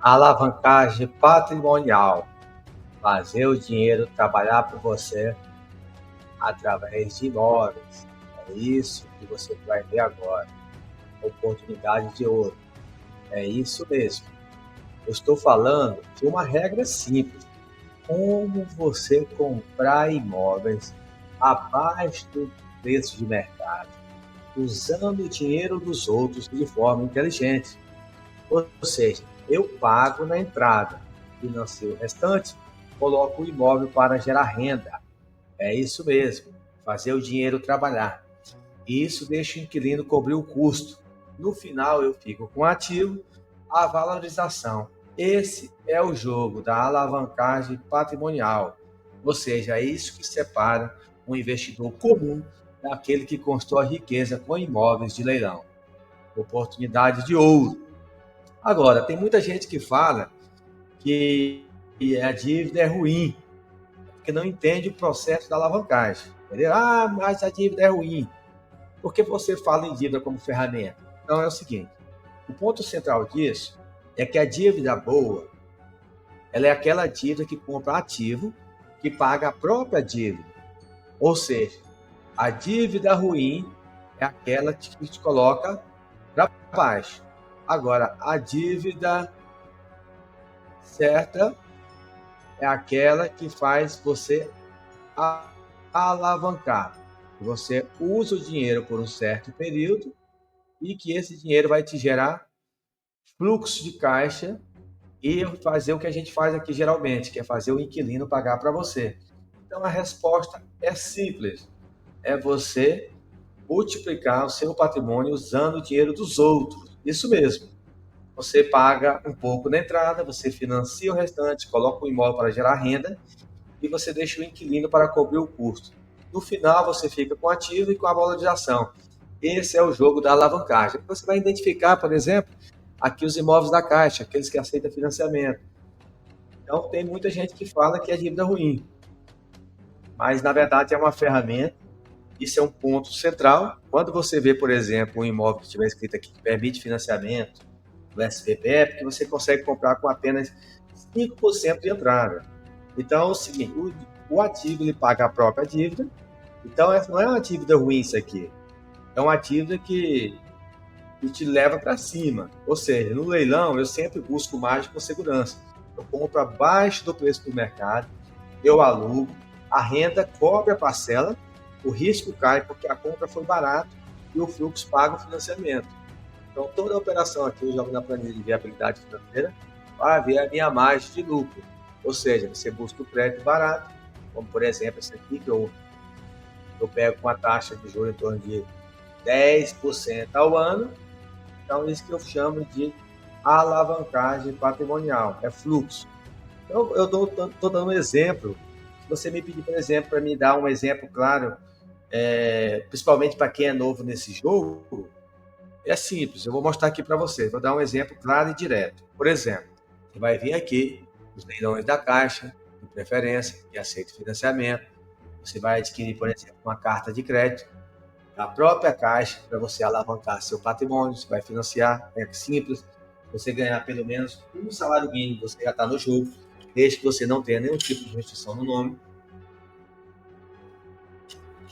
Alavancagem patrimonial. Fazer o dinheiro trabalhar por você através de imóveis. É isso que você vai ver agora. Oportunidade de ouro. É isso mesmo. Eu estou falando de uma regra simples. Como você comprar imóveis abaixo do preço de mercado, usando o dinheiro dos outros de forma inteligente. Ou seja, eu pago na entrada, financio o restante, coloco o imóvel para gerar renda. É isso mesmo, fazer o dinheiro trabalhar. E isso deixa o inquilino cobrir o custo. No final, eu fico com o ativo, a valorização. Esse é o jogo da alavancagem patrimonial. Ou seja, é isso que separa um investidor comum daquele que constrói riqueza com imóveis de leilão. Oportunidade de ouro. Agora, tem muita gente que fala que a dívida é ruim, porque não entende o processo da alavancagem. Entendeu? Ah, mas a dívida é ruim. Por que você fala em dívida como ferramenta? Então é o seguinte, o ponto central disso é que a dívida boa, ela é aquela dívida que compra ativo, que paga a própria dívida. Ou seja, a dívida ruim é aquela que te coloca para baixo. Agora, a dívida certa é aquela que faz você alavancar. Você usa o dinheiro por um certo período e que esse dinheiro vai te gerar fluxo de caixa e fazer o que a gente faz aqui geralmente, que é fazer o inquilino pagar para você. Então a resposta é simples, é você multiplicar o seu patrimônio usando o dinheiro dos outros. Isso mesmo. Você paga um pouco na entrada, você financia o restante, coloca o imóvel para gerar renda e você deixa o inquilino para cobrir o custo. No final, você fica com o ativo e com a valorização. Esse é o jogo da alavancagem. Você vai identificar, por exemplo, aqui os imóveis da Caixa, aqueles que aceitam financiamento. Então, tem muita gente que fala que é dívida ruim, mas na verdade é uma ferramenta. Isso é um ponto central. Quando você vê, por exemplo, um imóvel que tiver escrito aqui que permite financiamento do SPP, é porque você consegue comprar com apenas 5% de entrada. Então, é o seguinte, o ativo ele paga a própria dívida. Então, não é uma dívida ruim isso aqui. É uma dívida que te leva para cima. Ou seja, no leilão eu sempre busco margem com segurança. Eu compro abaixo do preço do mercado, eu alugo, a renda cobre a parcela, o risco cai porque a compra foi barata e o fluxo paga o financiamento. Então, toda a operação aqui eu jogo na planilha de viabilidade financeira para ver a minha margem de lucro. Ou seja, você busca o crédito barato, como por exemplo esse aqui que eu pego com a taxa de juros em torno de 10% ao ano. Então, isso que eu chamo de alavancagem patrimonial, é fluxo. Então, eu estou dando um exemplo. Se você me pedir, por exemplo, para me dar um exemplo claro, principalmente para quem é novo nesse jogo, é simples. Eu vou mostrar aqui para você. Vou dar um exemplo claro e direto. Por exemplo, você vai vir aqui, os leilões da Caixa, de preferência, que aceita financiamento. Você vai adquirir, por exemplo, uma carta de crédito da própria Caixa para você alavancar seu patrimônio. Você vai financiar, é simples. Você ganhar pelo menos um salário mínimo, você já está no jogo, desde que você não tenha nenhum tipo de restrição no nome.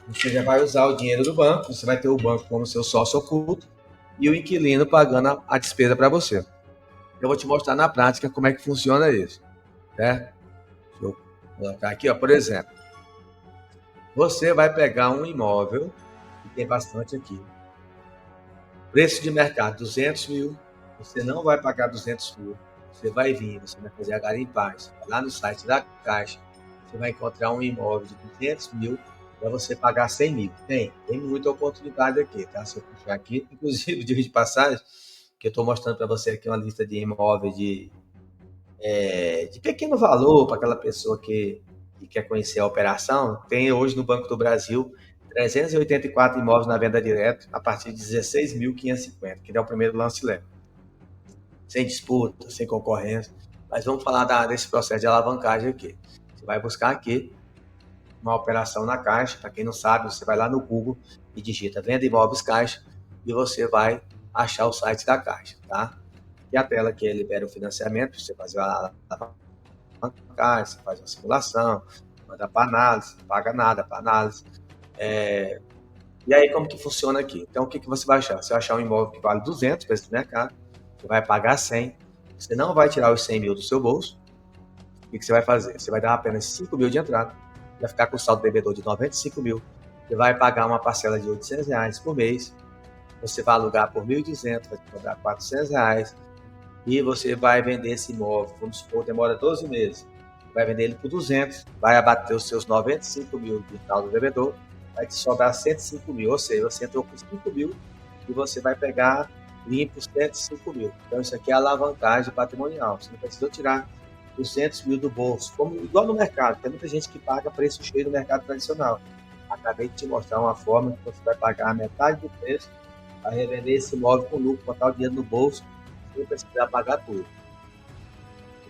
Você já vai usar o dinheiro do banco, você vai ter o banco como seu sócio oculto e o inquilino pagando a despesa para você. Eu vou te mostrar na prática como é que funciona isso, certo? Deixa eu colocar aqui, ó, por exemplo. Você vai pegar um imóvel, que tem bastante aqui, preço de mercado 200 mil, você não vai pagar 200 mil, você vai vir, você vai fazer a garimpagem, lá no site da Caixa, você vai encontrar um imóvel de 200 mil para você pagar 100 mil. Tem muita oportunidade aqui, tá? Se eu puxar aqui, inclusive, de passagem, que eu estou mostrando para você aqui uma lista de imóveis de pequeno valor para aquela pessoa que quer conhecer a operação. Tem hoje no Banco do Brasil 384 imóveis na venda direta a partir de 16.550, que é o primeiro lance leve. Sem disputa, sem concorrência. Mas vamos falar desse processo de alavancagem aqui. Você vai buscar aqui uma operação na Caixa. Para quem não sabe, você vai lá no Google e digita Venda Imóveis Caixa e você vai achar o site da Caixa, tá? e a tela que libera o financiamento, você fazer a alavancagem, você faz uma simulação, manda para análise, não paga nada para análise. E aí, como que funciona aqui? Então, o que você vai achar? Você vai achar um imóvel que vale 200, preço do mercado, você vai pagar 100, você não vai tirar os 100 mil do seu bolso. O que você vai fazer? Você vai dar apenas 5 mil de entrada, vai ficar com o saldo devedor de 95 mil, você vai pagar uma parcela de R$ 800 por mês, você vai alugar por 1.200, vai cobrar R$ 400, e você vai vender esse imóvel, vamos supor, demora 12 meses, vai vender ele por 200, vai abater os seus 95 mil de saldo devedor, vai te sobrar 105 mil, ou seja, você entrou com 5 mil e você vai pegar limpo 105 mil. Então, isso aqui é alavancagem patrimonial. Você não precisou tirar 200 mil do bolso, como igual no mercado. Tem muita gente que paga preço cheio no mercado tradicional. Acabei de te mostrar uma forma que você vai pagar a metade do preço para revender esse imóvel com lucro, botar o dinheiro no bolso, sem precisar pagar tudo.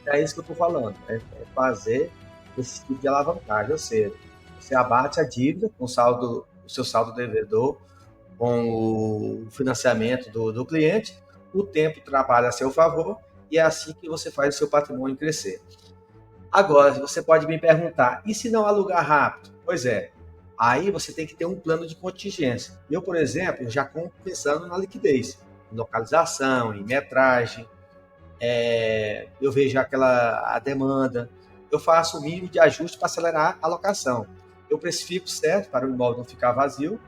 É isso que eu estou falando, é fazer esse tipo de alavancagem, ou seja, você abate a dívida com o seu saldo devedor, com o financiamento do cliente, o tempo trabalha a seu favor e é assim que você faz o seu patrimônio crescer. Agora, você pode me perguntar, e se não alugar rápido? Pois é, aí você tem que ter um plano de contingência. Eu, por exemplo, já compro pensando na liquidez, em localização, em metragem, eu vejo a demanda, eu faço o mínimo de ajuste para acelerar a locação. Eu precifico certo para o imóvel não ficar vazio,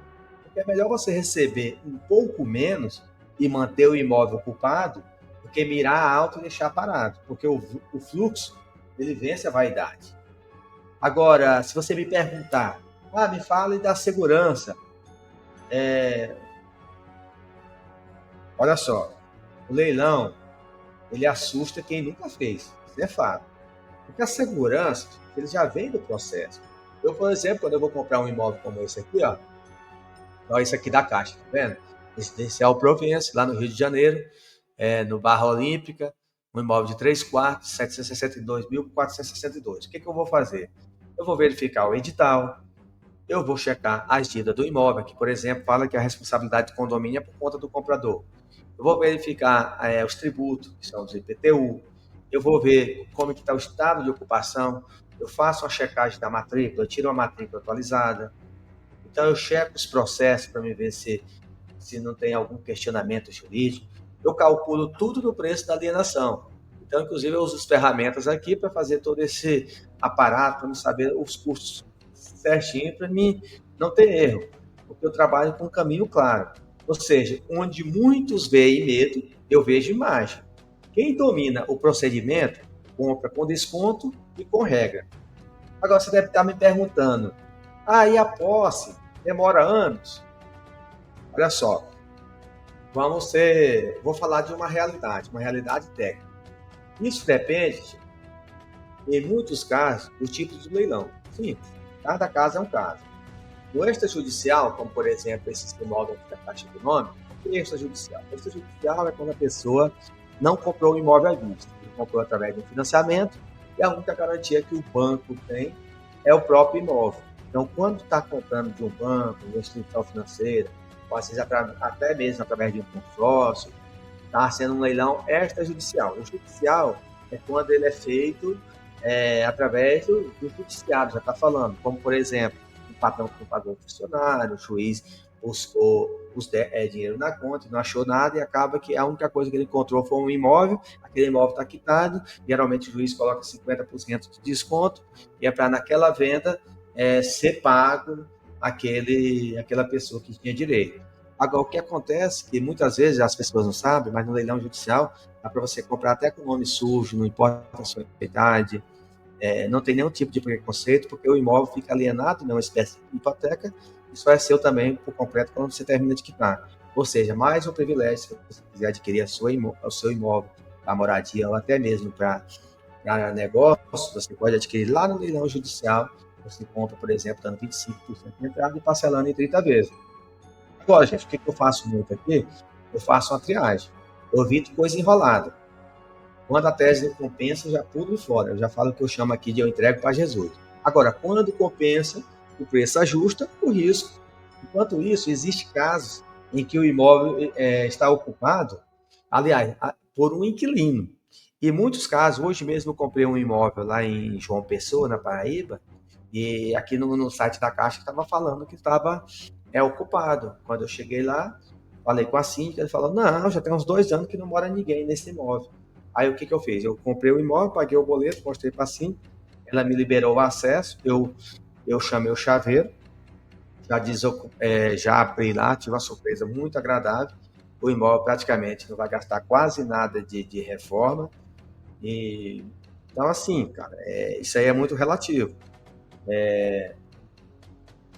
porque é melhor você receber um pouco menos e manter o imóvel ocupado do que mirar alto e deixar parado, porque o fluxo ele vence a vaidade. Agora, se você me perguntar, me fale da segurança. Olha só, o leilão ele assusta quem nunca fez, isso é fato. Porque a segurança, ele já vem do processo. Eu, por exemplo, quando eu vou comprar um imóvel como esse aqui, ó esse aqui da Caixa, tá vendo? Residencial Provence, lá no Rio de Janeiro, no Barra Olímpica, um imóvel de 3 quartos, 762.462. O que eu vou fazer? Eu vou verificar o edital, eu vou checar as dívidas do imóvel, que, por exemplo, fala que a responsabilidade do condomínio é por conta do comprador. Eu vou verificar os tributos, que são os IPTU, eu vou ver como está o estado de ocupação, eu faço uma checagem da matrícula, eu tiro a matrícula atualizada, então eu checo os processos para me ver se não tem algum questionamento jurídico, eu calculo tudo no preço da alienação. Então, inclusive, eu uso as ferramentas aqui para fazer todo esse aparato, para me saber os custos certinho, para mim não ter erro, porque eu trabalho com um caminho claro. Ou seja, onde muitos veem medo, eu vejo imagem. Quem domina o procedimento, compra com desconto e com regra. Agora, você deve estar me perguntando, e a posse demora anos? Olha só, vou falar de uma realidade técnica. Isso depende, em muitos casos, do tipo de leilão. Sim, cada caso é um caso. No extrajudicial, como por exemplo esses imóveis da Caixa Econômica, o que é extrajudicial? O extrajudicial é quando a pessoa não comprou o imóvel à vista, ele comprou através de um financiamento e a única garantia que o banco tem é o próprio imóvel. Então, quando está comprando de um banco, de uma instituição financeira, ou às vezes até mesmo através de um consórcio, está sendo um leilão extrajudicial. O judicial é quando ele é feito através do judiciário, já está falando, como por exemplo, o patrão que não pagou o funcionário, o juiz buscou dinheiro na conta, não achou nada e acaba que a única coisa que ele encontrou foi um imóvel, aquele imóvel está quitado, geralmente o juiz coloca 50% de desconto e é para naquela venda ser pago aquela pessoa que tinha direito. Agora, o que acontece, que muitas vezes as pessoas não sabem, mas no leilão judicial dá para você comprar até com nome sujo, não importa a sua idade, não tem nenhum tipo de preconceito, porque o imóvel fica alienado, não é uma espécie de hipoteca, isso é seu também por completo quando você termina de quitar. Ou seja, mais um privilégio se você quiser adquirir o seu imóvel para moradia ou até mesmo para negócio, você pode adquirir lá no leilão judicial, você compra, por exemplo, dando 25% de entrada e parcelando em 30 vezes. Agora, gente, o que eu faço muito aqui? Eu faço uma triagem. Eu evito coisa enrolada. Quando a tese não compensa, eu já pulo fora. Eu já falo que eu chamo aqui de eu entrego para Jesus. Agora, quando compensa, o preço ajusta o risco. Enquanto isso, existem casos em que o imóvel está ocupado. Aliás, por um inquilino. Em muitos casos, hoje mesmo eu comprei um imóvel lá em João Pessoa, na Paraíba, e aqui no site da Caixa estava falando que estava ocupado. Quando eu cheguei lá, falei com a síndica, ele falou, não, já tem uns 2 anos que não mora ninguém nesse imóvel. Aí o que, que eu fiz? Eu comprei o imóvel, paguei o boleto, mostrei para a síndica, ela me liberou o acesso, eu chamei o chaveiro, já abri lá, tive uma surpresa muito agradável. O imóvel praticamente não vai gastar quase nada de reforma. E, então, assim, cara, isso aí é muito relativo.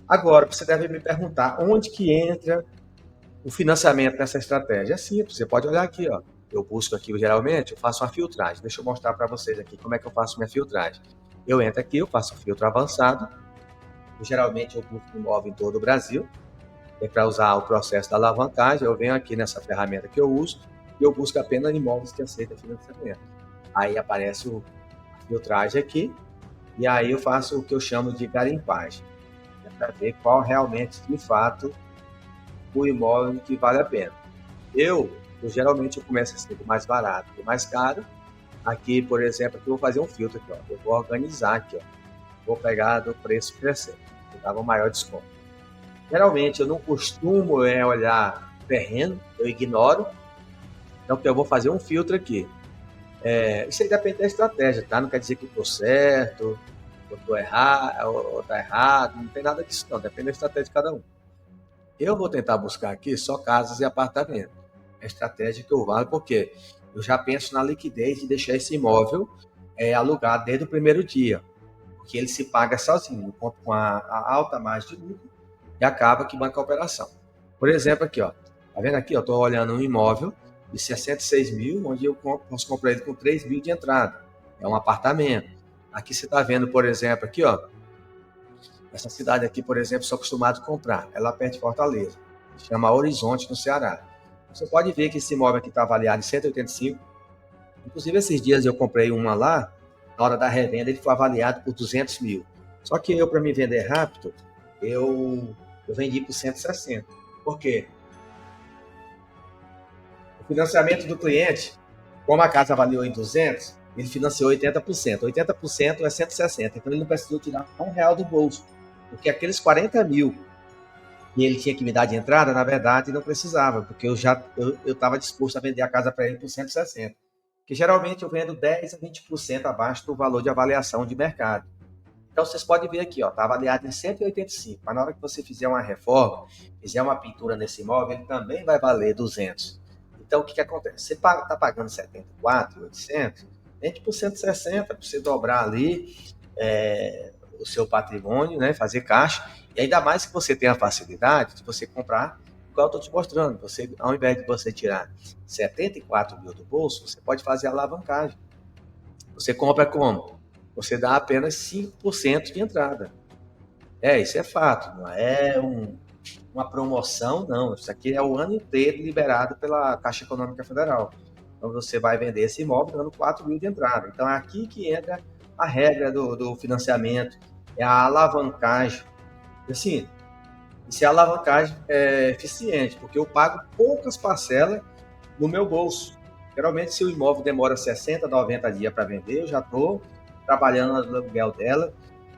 Agora, você deve me perguntar onde que entra o financiamento nessa estratégia. É simples, você pode olhar aqui, ó. Eu busco aqui, geralmente, eu faço uma filtragem. Deixa eu mostrar para vocês aqui como é que eu faço minha filtragem. Eu entro aqui, eu faço um filtro avançado. Geralmente eu busco imóvel em todo o Brasil. Para usar o processo da alavancagem, eu venho aqui nessa ferramenta que eu uso e eu busco apenas imóveis que aceitam financiamento. Aí aparece a filtragem aqui e aí eu faço o que eu chamo de garimpagem, para ver qual realmente, de fato, o imóvel que vale a pena. Eu geralmente eu começo assim do mais barato do mais caro. Aqui, por exemplo, aqui eu vou fazer um filtro aqui, ó. Eu vou organizar aqui, ó. Vou pegar do preço crescente, que dava um maior desconto. Geralmente eu não costumo olhar terreno, eu ignoro. Então eu vou fazer um filtro aqui. Isso aí depende da estratégia, tá? Não quer dizer que eu estou certo, ou estou errado, ou está errado, não tem nada disso não, depende da estratégia de cada um. Eu vou tentar buscar aqui só casas e apartamentos. É a estratégia que eu valo, porque eu já penso na liquidez de deixar esse imóvel alugado desde o primeiro dia, porque ele se paga sozinho, com a alta margem de lucro e acaba que banca a operação. Por exemplo, aqui, ó, tá vendo aqui? Eu estou olhando um imóvel de 66 mil, onde eu posso comprar ele com 3 mil de entrada. É um apartamento. Aqui você está vendo, por exemplo, aqui, ó, essa cidade aqui, por exemplo, sou acostumado a comprar. É lá perto de Fortaleza. Chama Horizonte, no Ceará. Você pode ver que esse imóvel aqui está avaliado em 185. Inclusive, esses dias eu comprei uma lá, na hora da revenda ele foi avaliado por 200 mil. Só que eu, para me vender rápido, eu vendi por 160. Por quê? O financiamento do cliente, como a casa avaliou em 200, ele financiou 80%. 80% é 160. Então ele não precisou tirar R$ 1 do bolso. Porque aqueles 40 mil que ele tinha que me dar de entrada, na verdade, não precisava, porque eu estava disposto a vender a casa para ele por 160. Que geralmente eu vendo 10 a 20% abaixo do valor de avaliação de mercado. Então vocês podem ver aqui, está avaliado em 185, mas na hora que você fizer uma reforma, fizer uma pintura nesse imóvel, ele também vai valer 200. Então o que acontece? Você está pagando 74.800, vende por 160 para você dobrar ali o seu patrimônio, né, fazer caixa, e ainda mais que você tem a facilidade de você comprar, igual eu estou te mostrando, você, ao invés de você tirar 74 mil do bolso, você pode fazer a alavancagem. Você compra como? Você dá apenas 5% de entrada. Isso é fato, não é uma promoção, não. Isso aqui é o ano inteiro liberado pela Caixa Econômica Federal. Então você vai vender esse imóvel dando 4 mil de entrada. Então é aqui que entra a regra do financiamento, é a alavancagem. Assim, isso é alavancagem eficiente, porque eu pago poucas parcelas no meu bolso. Geralmente, se o imóvel demora 60, 90 dias para vender, eu já estou trabalhando no aluguel dela.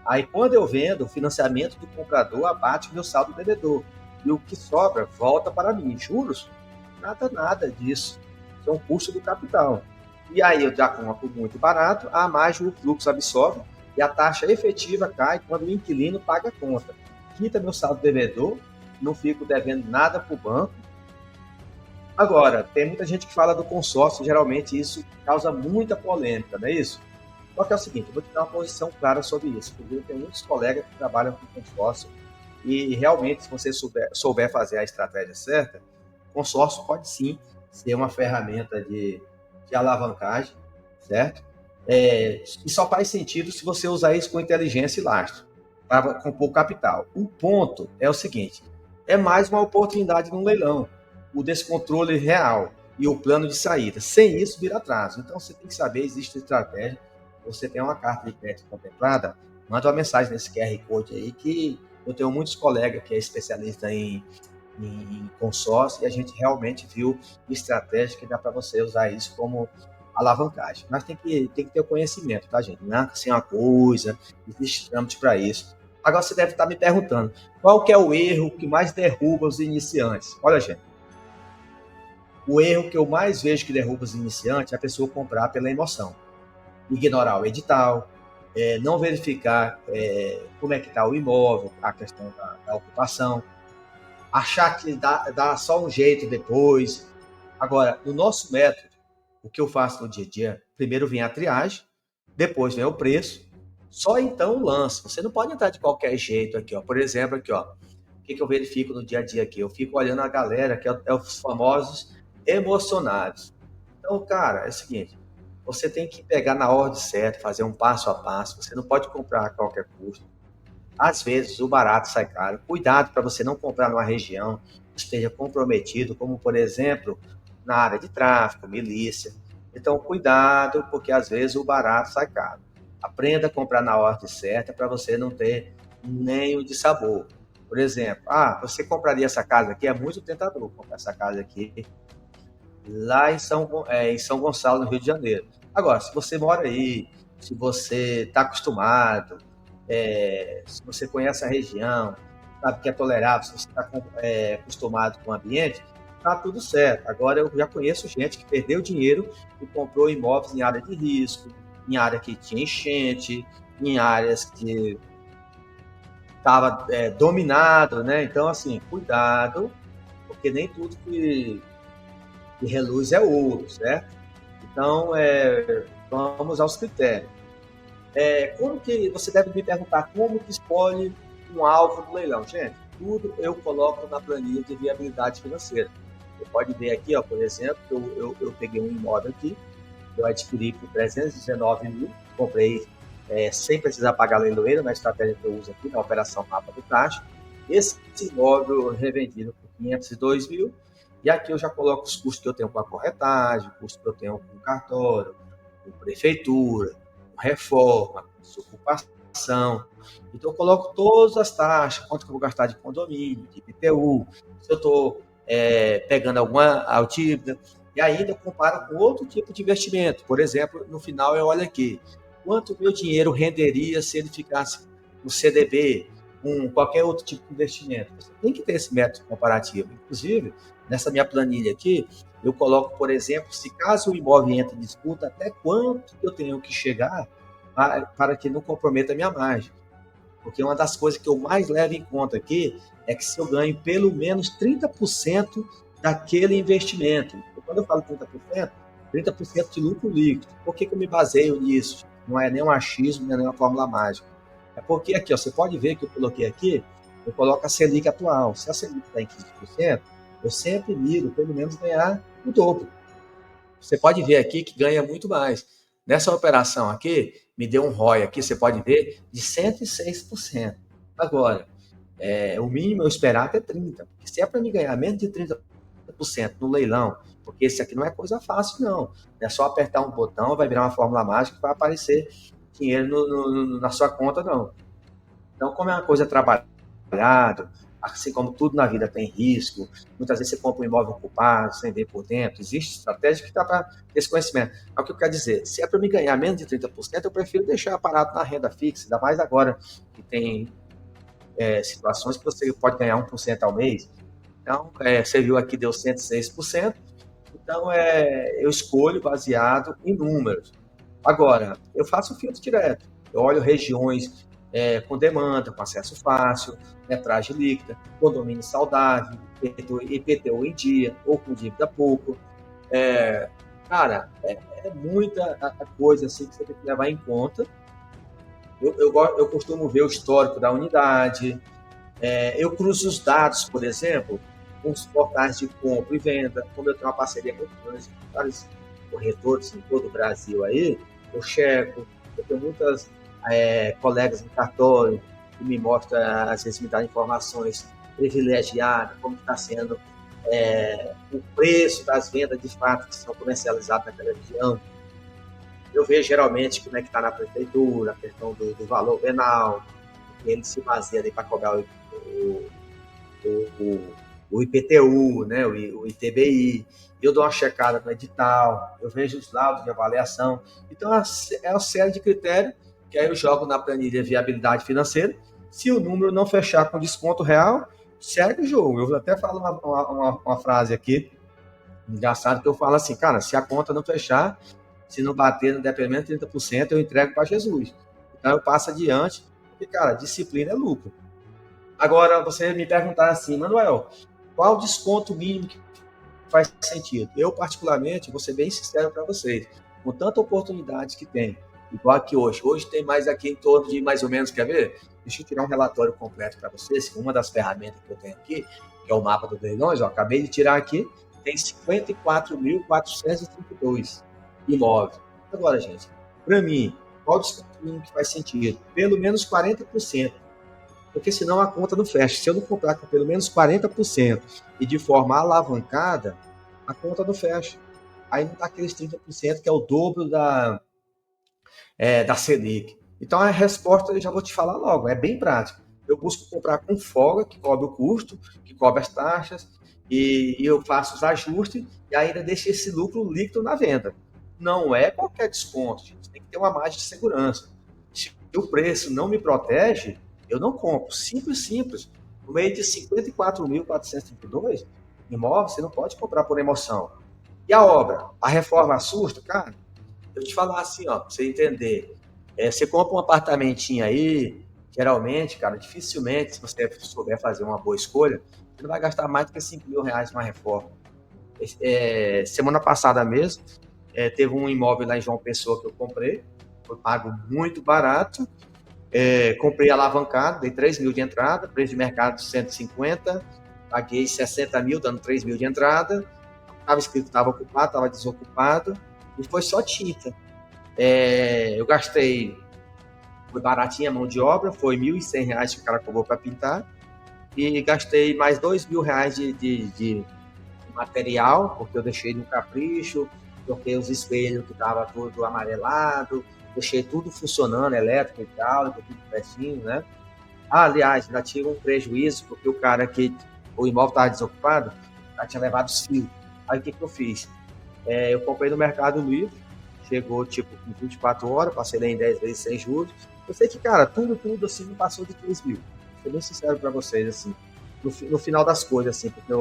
Aí, quando eu vendo, o financiamento do comprador abate o meu saldo devedor. E o que sobra volta para mim. Juros? Nada disso. Isso é um custo do capital. E aí eu já compro muito barato, a margem, o fluxo absorve e a taxa efetiva cai quando o inquilino paga a conta. Quita meu saldo devedor, não fico devendo nada para o banco. Agora, tem muita gente que fala do consórcio, geralmente isso causa muita polêmica, não é isso? Só que é o seguinte, eu vou te dar uma posição clara sobre isso, porque eu tenho muitos colegas que trabalham com consórcio e realmente, se você souber fazer a estratégia certa, consórcio pode sim ser uma ferramenta de alavancagem, certo? E só faz sentido se você usar isso com inteligência e lastro, para compor capital. O ponto é o seguinte, é mais uma oportunidade num leilão, o descontrole real e o plano de saída. Sem isso, vira atraso. Então, você tem que saber, existe estratégia. Você tem uma carta de crédito contemplada, manda uma mensagem nesse QR Code aí, que eu tenho muitos colegas que é especialista em em consórcio, e a gente realmente viu estratégia que dá para você usar isso como alavancagem. Mas tem que ter o conhecimento, tá, gente? Não é assim uma coisa, existe trâmite para isso. Agora você deve estar me perguntando, qual que é o erro que mais derruba os iniciantes? Olha, gente, o erro que eu mais vejo que derruba os iniciantes é a pessoa comprar pela emoção. Ignorar o edital, não verificar como é que está o imóvel, a questão da ocupação, achar que dá só um jeito depois. Agora, no nosso método, o que eu faço no dia a dia, primeiro vem a triagem, depois vem o preço, só então o lance. Você não pode entrar de qualquer jeito aqui, ó. Por exemplo, aqui, ó, o que eu verifico no dia a dia aqui? Eu fico olhando a galera, que é os famosos emocionados. Então, cara, é o seguinte, você tem que pegar na ordem certa, fazer um passo a passo, você não pode comprar a qualquer custo. Às vezes o barato sai caro. Cuidado para você não comprar numa região que esteja comprometido, como por exemplo, na área de tráfico, milícia. Então, cuidado, porque às vezes o barato sai caro. Aprenda a comprar na ordem certa para você não ter nem o de sabor. Por exemplo, você compraria essa casa aqui? É muito tentador comprar essa casa aqui lá em São Gonçalo, no Rio de Janeiro. Agora, se você mora aí, se você está acostumado, se você conhece a região, sabe que é tolerável, se você está acostumado com o ambiente, está tudo certo. Agora, eu já conheço gente que perdeu dinheiro e comprou imóveis em área de risco, em área que tinha enchente, em áreas que estava dominado, né? Então, assim, cuidado, porque nem tudo que reluz é ouro, certo? Então, vamos aos critérios. Como que você deve me perguntar como que escolhe um alvo no leilão? Gente, tudo eu coloco na planilha de viabilidade financeira. Você pode ver aqui, ó, por exemplo, eu peguei um imóvel aqui, eu adquiri por 319 mil, comprei sem precisar pagar leiloeiro, na estratégia que eu uso aqui, na operação mapa do taxa. Esse imóvel revendido por 502 mil, e aqui eu já coloco os custos que eu tenho com a corretagem, custos que eu tenho com o cartório, com prefeitura, com reforma, com ocupação. Então eu coloco todas as taxas, quanto que eu vou gastar de condomínio, de IPTU, se eu estou pegando alguma altímetro, e ainda eu comparo com outro tipo de investimento. Por exemplo, no final eu olho aqui, quanto meu dinheiro renderia se ele ficasse no CDB, com qualquer outro tipo de investimento. Você tem que ter esse método comparativo. Inclusive, nessa minha planilha aqui, eu coloco, por exemplo, se caso o imóvel entre em disputa, até quanto eu tenho que chegar para que não comprometa a minha margem. Porque uma das coisas que eu mais levo em conta aqui é que se eu ganho pelo menos 30% daquele investimento. Quando eu falo 30%, 30% de lucro líquido. Por que eu me baseio nisso? Não é nem um achismo, nem uma fórmula mágica. É porque aqui, ó, você pode ver que eu coloquei aqui, eu coloco a Selic atual. Se a Selic está em 15%, eu sempre miro pelo menos ganhar o dobro. Você pode ver aqui que ganha muito mais. Nessa operação aqui, me deu um ROI aqui, você pode ver, de 106%. Agora, o mínimo eu esperava é 30%. Porque se é para me ganhar menos de 30% no leilão, porque esse aqui não é coisa fácil, não. É só apertar um botão, vai virar uma fórmula mágica e vai aparecer dinheiro na sua conta, não. Então, como é uma coisa trabalhada, assim como tudo na vida tem risco, muitas vezes você compra um imóvel ocupado, sem ver por dentro, existe estratégia que dá para ter esse conhecimento. É o que eu quero dizer, se é para me ganhar menos de 30%, eu prefiro deixar parado na renda fixa, ainda mais agora que tem situações que você pode ganhar 1% ao mês. Então, você viu aqui deu 106%, então eu escolho baseado em números. Agora, eu faço o filtro direto. Eu olho regiões com demanda, com acesso fácil, metragem líquida, condomínio saudável, IPTU em dia, ou com dívida pouco. Cara, é muita coisa assim que você tem que levar em conta. Eu costumo ver o histórico da unidade, eu cruzo os dados, por exemplo, com os portais de compra e venda. Como eu tenho uma parceria muito grande com vários corretores em todo o Brasil aí, eu checo. Eu tenho muitas colegas no cartório que me mostram, às vezes me dão informações privilegiadas, como está sendo o preço das vendas de fato que são comercializadas naquela região. Eu vejo geralmente como é que está na prefeitura, a questão do valor venal, ele se baseia para cobrar o o IPTU, né, o ITBI, eu dou uma checada no edital, eu vejo os laudos de avaliação. Então, é uma série de critérios que aí eu jogo na planilha de viabilidade financeira. Se o número não fechar com desconto real, segue o jogo. Eu vou até falar uma frase aqui, engraçado, que eu falo assim, cara, se a conta não fechar, se não bater, não der pelo menos 30%, eu entrego para Jesus. Então, eu passo adiante, porque, cara, disciplina é lucro. Agora, você me perguntar assim, Manuel, qual o desconto mínimo que faz sentido? Eu, particularmente, vou ser bem sincero para vocês, com tanta oportunidade que tem, igual aqui hoje. Hoje tem mais aqui em torno de mais ou menos, quer ver? Deixa eu tirar um relatório completo para vocês. Uma das ferramentas que eu tenho aqui, que é o mapa dos leilões, ó, acabei de tirar aqui, tem 54.432 imóveis. Agora, gente, para mim, qual o desconto mínimo que faz sentido? Pelo menos 40%. Porque senão a conta não fecha. Se eu não comprar com pelo menos 40% e de forma alavancada, a conta não fecha. Aí não dá aqueles 30% que é o dobro da Selic. Então a resposta eu já vou te falar logo, é bem prático. Eu busco comprar com folga, que cobre o custo, que cobre as taxas, e eu faço os ajustes e ainda deixo esse lucro líquido na venda. Não é qualquer desconto, gente. Tem que ter uma margem de segurança. Se o preço não me protege, eu não compro. Simples, simples. No meio de 54.432 imóveis, você não pode comprar por emoção. E a obra? A reforma assusta? Cara, eu te falar assim, ó, pra você entender. Você compra um apartamentinho aí, geralmente, cara, dificilmente, se você souber fazer uma boa escolha, você não vai gastar mais do que R$ 5.000 numa reforma. Semana passada mesmo, teve um imóvel lá em João Pessoa que eu comprei, foi pago muito barato, comprei alavancado, dei 3 mil de entrada, preço de mercado 150, paguei 60 mil, dando 3 mil de entrada, estava escrito que estava ocupado, estava desocupado, e foi só tinta. Eu gastei, foi baratinha a mão de obra, foi R$ 1.100 que o cara cobrou para pintar, e gastei mais R$ 2.000 de material, porque eu deixei no capricho, troquei os espelhos que estava tudo amarelado, deixei tudo funcionando, elétrico, hidráulico, tudo certinho, né? Aliás, ainda tive um prejuízo, porque o cara que o imóvel estava desocupado, já tinha levado os fios. Aí o que eu fiz? Eu comprei no Mercado Livre, chegou tipo com 24 horas, passei em 10 vezes sem juros. Eu sei que, cara, tudo assim não passou de 3 mil. Vou ser bem sincero para vocês, assim, no final das coisas, assim, porque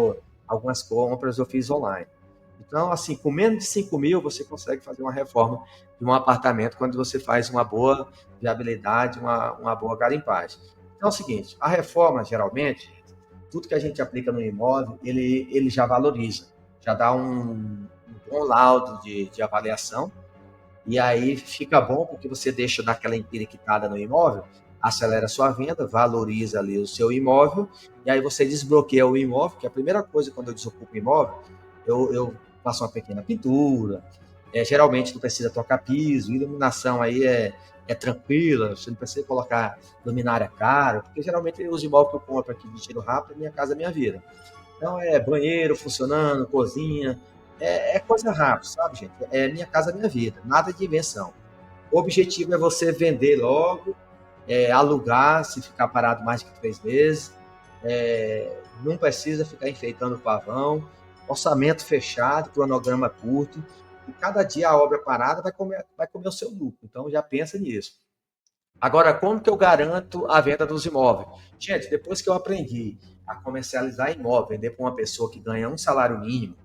algumas compras eu fiz online. Então, assim, com menos de 5 mil, você consegue fazer uma reforma de um apartamento quando você faz uma boa viabilidade, uma boa garimpagem. Então é o seguinte, a reforma, geralmente, tudo que a gente aplica no imóvel, ele já valoriza, já dá um bom laudo de avaliação, e aí fica bom porque você deixa daquela empiriquitada no imóvel, acelera a sua venda, valoriza ali o seu imóvel, e aí você desbloqueia o imóvel, que é a primeira coisa quando eu desocupo o imóvel, eu faço uma pequena pintura, geralmente não precisa trocar piso, iluminação aí é tranquila, você não precisa colocar luminária cara, porque geralmente os imóveis que eu compro aqui de tiro rápido, minha casa, minha vida. Então é banheiro funcionando, cozinha, coisa rápida, sabe, gente? É minha casa, minha vida, nada de invenção. O objetivo é você vender logo, alugar, se ficar parado mais de 3 meses, não precisa ficar enfeitando o pavão, orçamento fechado, cronograma curto, e cada dia a obra parada vai comer o seu lucro, então já pensa nisso. Agora, como que eu garanto a venda dos imóveis? Gente, depois que eu aprendi a comercializar imóvel, vender para uma pessoa que ganha um salário mínimo,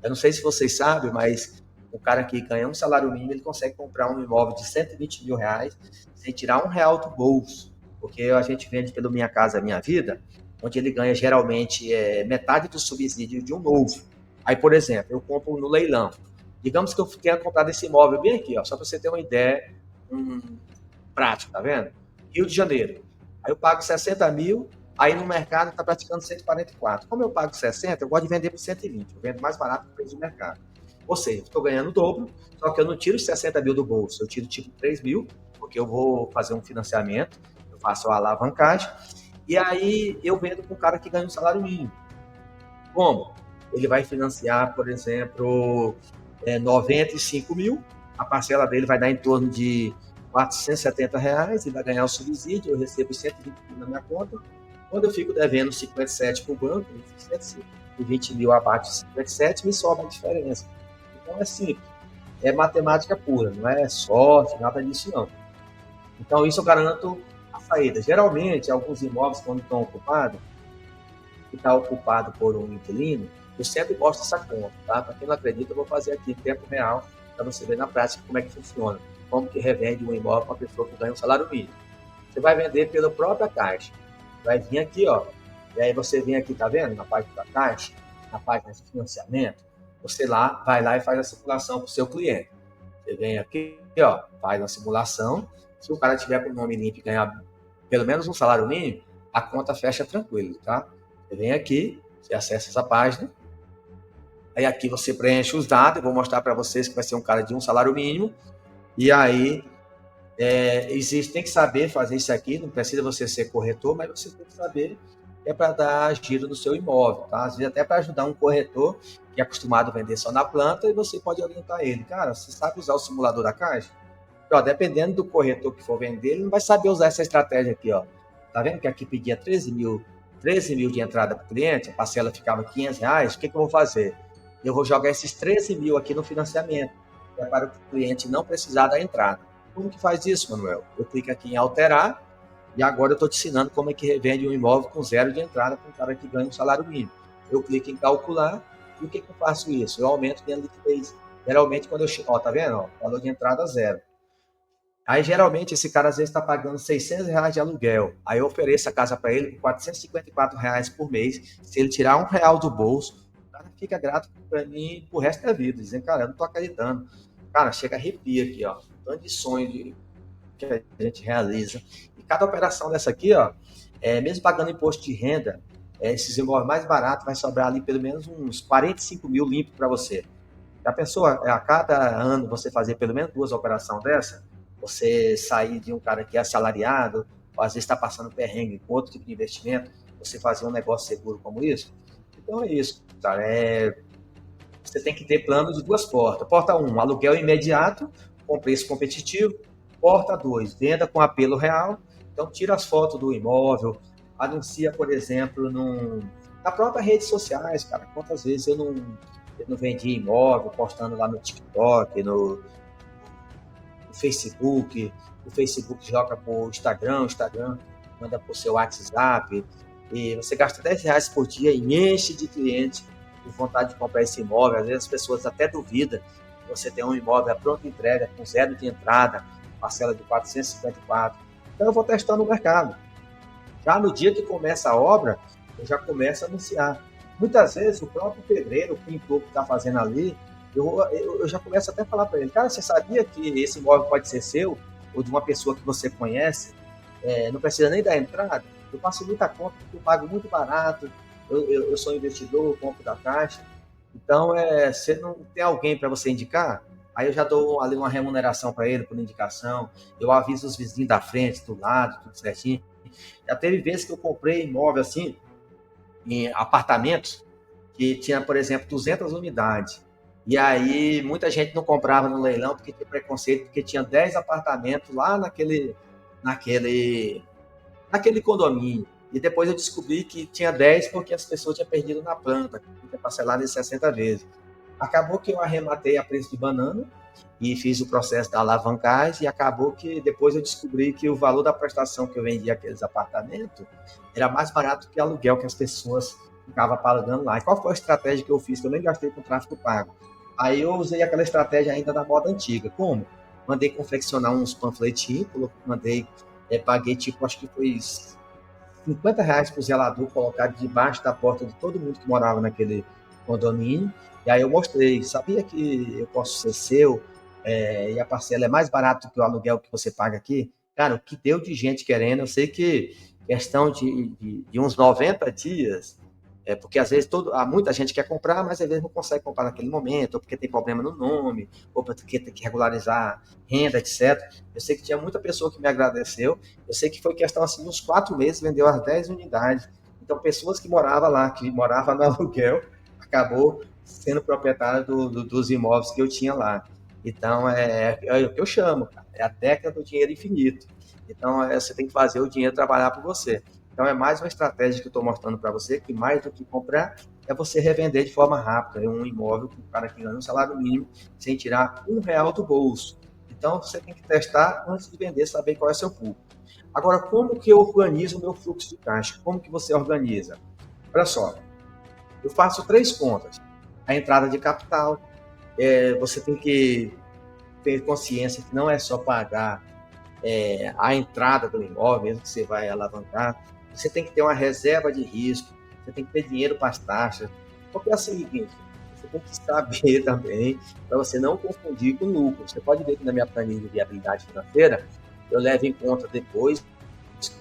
eu não sei se vocês sabem, mas o cara que ganha um salário mínimo, ele consegue comprar um imóvel de R$ 120 mil sem tirar R$ 1 do bolso. Porque a gente vende pelo Minha Casa Minha Vida, onde ele ganha geralmente metade do subsídio de um novo. Aí, por exemplo, eu compro no leilão. Digamos que eu tenha comprado esse imóvel bem aqui, ó, só para você ter uma ideia, um, prático, tá vendo? Rio de Janeiro. Aí eu pago 60 mil, aí no mercado está praticando 144. Como eu pago 60, eu gosto de vender por 120. Eu vendo mais barato que o preço do mercado. Ou seja, estou ganhando o dobro, só que eu não tiro os 60 mil do bolso, eu tiro tipo 3 mil, porque eu vou fazer um financiamento, eu faço a alavancagem, e aí eu vendo para um cara que ganha um salário mínimo. Como? Ele vai financiar, por exemplo, 95 mil, a parcela dele vai dar em torno de R$ 470, e vai ganhar o subsídio, eu recebo 120 mil na minha conta, Quando eu fico devendo 57 para o banco, 20 mil abaixo de 57, me sobra a diferença. Então é simples, é matemática pura, não é sorte, nada disso não. Então isso eu garanto a saída. Geralmente, alguns imóveis, quando estão ocupados, que está ocupado por um inquilino, eu sempre mostro essa conta, tá? Para quem não acredita, eu vou fazer aqui em tempo real, para você ver na prática como é que funciona. Como que revende um imóvel para a pessoa que ganha um salário mínimo. Você vai vender pela própria Caixa. Vai vir aqui, ó. E aí você vem aqui, tá vendo? Na página da Caixa, na página de financiamento, você lá, vai lá e faz a simulação para o seu cliente. Você vem aqui, ó, faz uma simulação. Se o cara tiver com o nome limpo e ganhar pelo menos um salário mínimo, a conta fecha tranquilo, tá? Você vem aqui, você acessa essa página, aí aqui você preenche os dados, eu vou mostrar para vocês que vai ser um cara de um salário mínimo, e aí tem que saber fazer isso aqui, não precisa você ser corretor, mas você tem que saber que é para dar giro no seu imóvel, tá? Às vezes até para ajudar um corretor que é acostumado a vender só na planta, e você pode orientar ele. Cara, você sabe usar o simulador da Caixa? Ó, dependendo do corretor que for vender, ele não vai saber usar essa estratégia aqui, ó. Tá vendo que aqui pedia 13 mil de entrada para o cliente, a parcela ficava R$ 500, o que eu vou fazer? Eu vou jogar esses 13 mil aqui no financiamento, para o cliente não precisar da entrada. Como que faz isso, Manuel? Eu clico aqui em alterar, e agora eu estou te ensinando como é que revende um imóvel com zero de entrada para um cara que ganha um salário mínimo. Eu clico em calcular, e o que eu faço isso? Eu aumento minha liquidez. Geralmente, quando eu chego, ó, tá vendo? Ó, valor de entrada zero. Aí, geralmente, esse cara às vezes está pagando R$ 600 de aluguel. Aí eu ofereço a casa para ele por R$ 454 por mês. Se ele tirar R$ 1 do bolso, o cara fica grato para mim pro resto da vida, dizendo, cara, eu não tô acreditando. Cara, chega a arrepia aqui, ó. Tanto de sonho que a gente realiza. E cada operação dessa aqui, ó, mesmo pagando imposto de renda, esses imóveis mais baratos vai sobrar ali pelo menos uns 45 mil limpo para você. Já pensou a cada ano você fazer pelo menos 2 operações dessa? Você sair de um cara que é assalariado, ou às vezes está passando perrengue com outro tipo de investimento, você fazer um negócio seguro como isso? Então é isso, cara. Você tem que ter plano de 2 portas. Porta 1, aluguel imediato, com preço competitivo. Porta 2, venda com apelo real. Então tira as fotos do imóvel, anuncia, por exemplo, na própria redes sociais, cara. Quantas vezes eu não vendi imóvel, postando lá no TikTok, no Facebook, o Facebook joga para o Instagram manda para o seu WhatsApp, e você gasta R$ 10 por dia e enche de cliente com vontade de comprar esse imóvel. Às vezes as pessoas até duvidam que você tem um imóvel à pronta entrega, com zero de entrada, parcela de 454. Então eu vou testando o mercado. Já no dia que começa a obra, eu já começo a anunciar. Muitas vezes o próprio pedreiro, o pintor que está fazendo ali, eu já começo até a falar para ele, cara, você sabia que esse imóvel pode ser seu, ou de uma pessoa que você conhece, não precisa nem dar entrada? Eu passo muita conta, porque eu pago muito barato, eu sou investidor, compro da Caixa. Então, você não tem alguém para você indicar, aí eu já dou ali uma remuneração para ele por indicação, eu aviso os vizinhos da frente, do lado, tudo certinho. Já teve vezes que eu comprei imóvel assim, em apartamentos, que tinha, por exemplo, 200 unidades. E aí muita gente não comprava no leilão porque tinha preconceito, porque tinha 10 apartamentos lá naquele, naquele condomínio. E depois eu descobri que tinha 10 porque as pessoas tinham perdido na planta, tinha parcelado em 60 vezes. Acabou que eu arrematei a preço de banana e fiz o processo da alavancagem, e acabou que depois eu descobri que o valor da prestação que eu vendia aqueles apartamentos era mais barato que o aluguel que as pessoas ficavam pagando lá. E qual foi a estratégia que eu fiz? Que eu nem gastei com tráfego pago. Aí eu usei aquela estratégia ainda da moda antiga. Como? Mandei confeccionar uns panfletinhos, paguei tipo, acho que foi R$ 50 para o zelador colocar debaixo da porta de todo mundo que morava naquele condomínio. E aí eu mostrei, sabia que eu posso ser seu, e a parcela é mais barata do que o aluguel que você paga aqui? Cara, o que deu de gente querendo, eu sei que questão de uns 90 dias, porque às vezes há muita gente quer comprar, mas às vezes não consegue comprar naquele momento, ou porque tem problema no nome, ou porque tem que regularizar renda, etc. Eu sei que tinha muita pessoa que me agradeceu, eu sei que foi questão assim, uns 4 meses, vendeu as 10 unidades. Então, pessoas que moravam lá, que moravam no aluguel, acabou sendo proprietário dos imóveis que eu tinha lá. Então, é o que eu chamo, cara, é a técnica do dinheiro infinito. Então, você tem que fazer o dinheiro trabalhar por você. Então, é mais uma estratégia que eu estou mostrando para você, que mais do que comprar, é você revender de forma rápida um imóvel com o cara que ganha um salário mínimo sem tirar R$ 1 do bolso. Então, você tem que testar antes de vender, saber qual é o seu público. Agora, como que eu organizo o meu fluxo de caixa? Como que você organiza? Olha só, eu faço 3 contas. A entrada de capital, você tem que ter consciência que não é só pagar a entrada do imóvel, mesmo que você vai alavancar, você tem que ter uma reserva de risco, você tem que ter dinheiro para as taxas, porque é o seguinte, você tem que saber também, para você não confundir com lucro. Você pode ver que na minha planilha de viabilidade financeira, eu levo em conta depois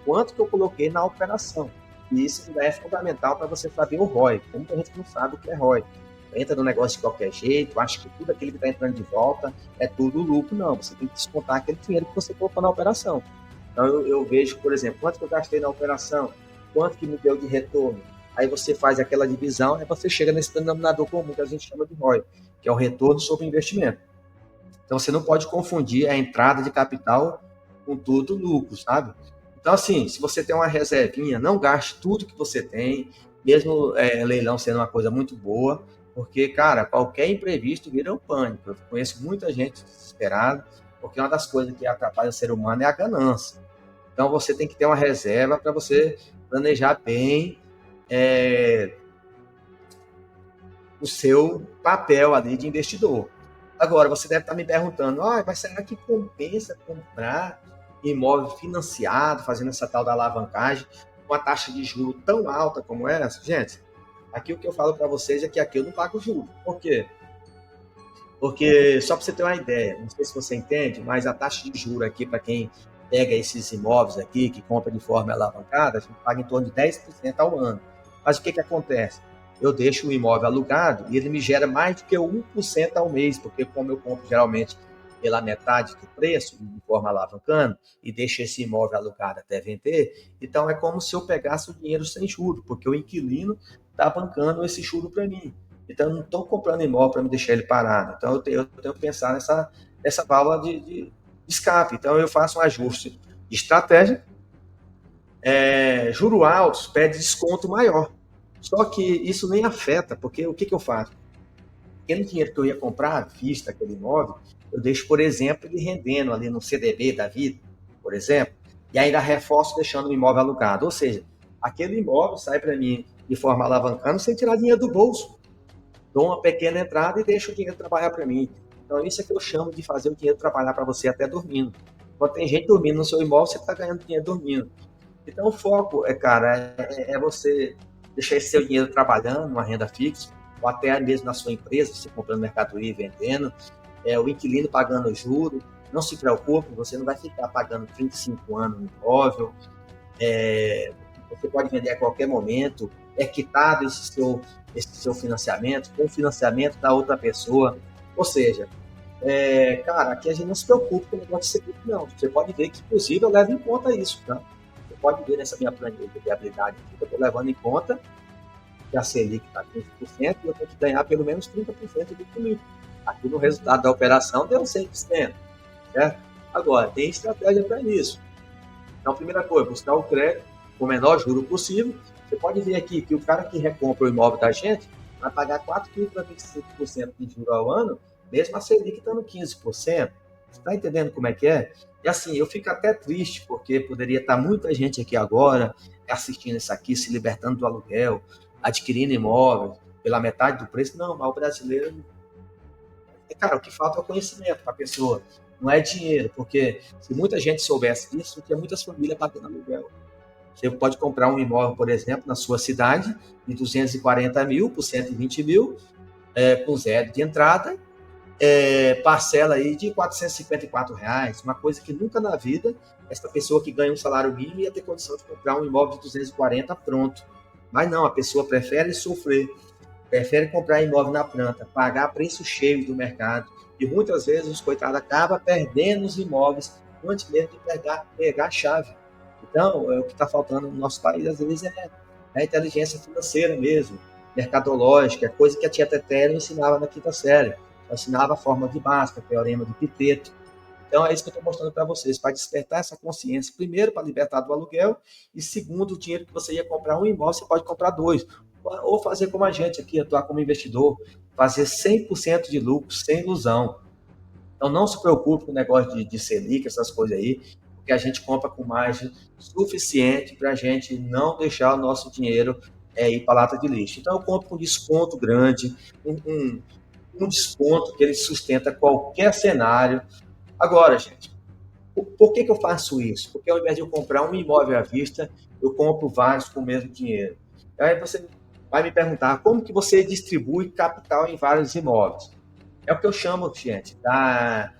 quanto que eu coloquei na operação. E isso é fundamental para você saber o ROI. Como que a gente não sabe o que é ROI? Entra no negócio de qualquer jeito, acha que tudo aquilo que está entrando de volta é tudo lucro. Não, você tem que descontar aquele dinheiro que você colocou na operação. Então, eu vejo, por exemplo, quanto que eu gastei na operação, quanto que me deu de retorno. Aí você faz aquela divisão, aí você chega nesse denominador comum que a gente chama de ROI, que é o retorno sobre o investimento. Então, você não pode confundir a entrada de capital com tudo lucro, sabe? Então, assim, se você tem uma reservinha, não gaste tudo que você tem, mesmo leilão sendo uma coisa muito boa, porque, cara, qualquer imprevisto vira um pânico. Eu conheço muita gente desesperada, porque uma das coisas que atrapalha o ser humano é a ganância. Então, você tem que ter uma reserva para você planejar bem o seu papel ali de investidor. Agora, você deve estar me perguntando, mas será que compensa comprar imóvel financiado, fazendo essa tal da alavancagem, com uma taxa de juros tão alta como essa? Gente, aqui o que eu falo para vocês é que aqui eu não pago juros. Por quê? Porque, só para você ter uma ideia, não sei se você entende, mas a taxa de juros aqui, para quem pega esses imóveis aqui, que compra de forma alavancada, a gente paga em torno de 10% ao ano. Mas o que acontece? Eu deixo o imóvel alugado e ele me gera mais do que 1% ao mês, porque como eu compro geralmente pela metade do preço, de forma alavancando, e deixo esse imóvel alugado até vender, então é como se eu pegasse o dinheiro sem juros, porque o inquilino está bancando esse juro para mim. Então, eu não estou comprando imóvel para me deixar ele parado. Então, eu tenho que pensar nessa válvula de escape. Então, eu faço um ajuste de estratégia. Juro altos pede desconto maior. Só que isso nem afeta, porque o que eu faço? Aquele dinheiro que eu ia comprar à vista, aquele imóvel, eu deixo, por exemplo, ele rendendo ali no CDB da vida, por exemplo, e ainda reforço deixando o imóvel alugado. Ou seja, aquele imóvel sai para mim de forma alavancando sem tirar dinheiro do bolso. Dou uma pequena entrada e deixo o dinheiro trabalhar para mim. Então, isso é que eu chamo de fazer o dinheiro trabalhar para você até dormindo. Quando tem gente dormindo no seu imóvel, você está ganhando dinheiro dormindo. Então, o foco, cara, é você deixar esse seu dinheiro trabalhando, uma renda fixa, ou até mesmo na sua empresa, você comprando mercadoria e vendendo, o inquilino pagando juros. Não se preocupe, você não vai ficar pagando 35 anos no imóvel, você pode vender a qualquer momento, é quitado esse seu financiamento, com o financiamento da outra pessoa. Ou seja, cara, aqui a gente não se preocupa com o negócio de seguro, não. Você pode ver que, inclusive, eu levo em conta isso, tá? Você pode ver nessa minha planilha de viabilidade aqui, que eu estou levando em conta que a Selic está 15% e eu tenho que ganhar pelo menos 30% do comigo. Aqui no resultado da operação deu 100%, certo? Agora, tem estratégia para isso. Então, primeira coisa, buscar o crédito com o menor juro possível. Você pode ver aqui que o cara que recompra o imóvel da gente vai pagar 4,25% de juros ao ano, mesmo a Selic estando 15%. Você está entendendo como é que é? E assim, eu fico até triste, porque poderia estar muita gente aqui agora assistindo isso aqui, se libertando do aluguel, adquirindo imóveis pela metade do preço. Não, mas o brasileiro, cara, o que falta é o conhecimento para a pessoa. Não é dinheiro, porque se muita gente soubesse disso, tinha muitas famílias pagando aluguel. Você pode comprar um imóvel, por exemplo, na sua cidade, de 240 mil por 120 mil, com zero de entrada, parcela aí de R$ 454, uma coisa que nunca na vida essa pessoa que ganha um salário mínimo ia ter condição de comprar um imóvel de 240 pronto. Mas não, a pessoa prefere sofrer, prefere comprar imóvel na planta, pagar preço cheio do mercado, e muitas vezes os coitados acabam perdendo os imóveis antes mesmo de pegar a chave. Então, o que está faltando no nosso país, às vezes, é a inteligência financeira mesmo, mercadológica, coisa que a tia Teté ensinava na quinta série. Ela ensinava a fórmula de Bhaskara, teorema de Piteto. Então, é isso que eu estou mostrando para vocês, para despertar essa consciência, primeiro, para libertar do aluguel, e segundo, o dinheiro que você ia comprar um imóvel, você pode comprar dois. Ou fazer como a gente aqui, atuar como investidor, fazer 100% de lucro, sem ilusão. Então, não se preocupe com o negócio de Selic, essas coisas aí, porque a gente compra com margem suficiente para a gente não deixar o nosso dinheiro ir para a lata de lixo. Então, eu compro com desconto grande, um desconto que ele sustenta qualquer cenário. Agora, gente, por que eu faço isso? Porque ao invés de eu comprar um imóvel à vista, eu compro vários com o mesmo dinheiro. Aí você vai me perguntar, como que você distribui capital em vários imóveis? É o que eu chamo, gente, da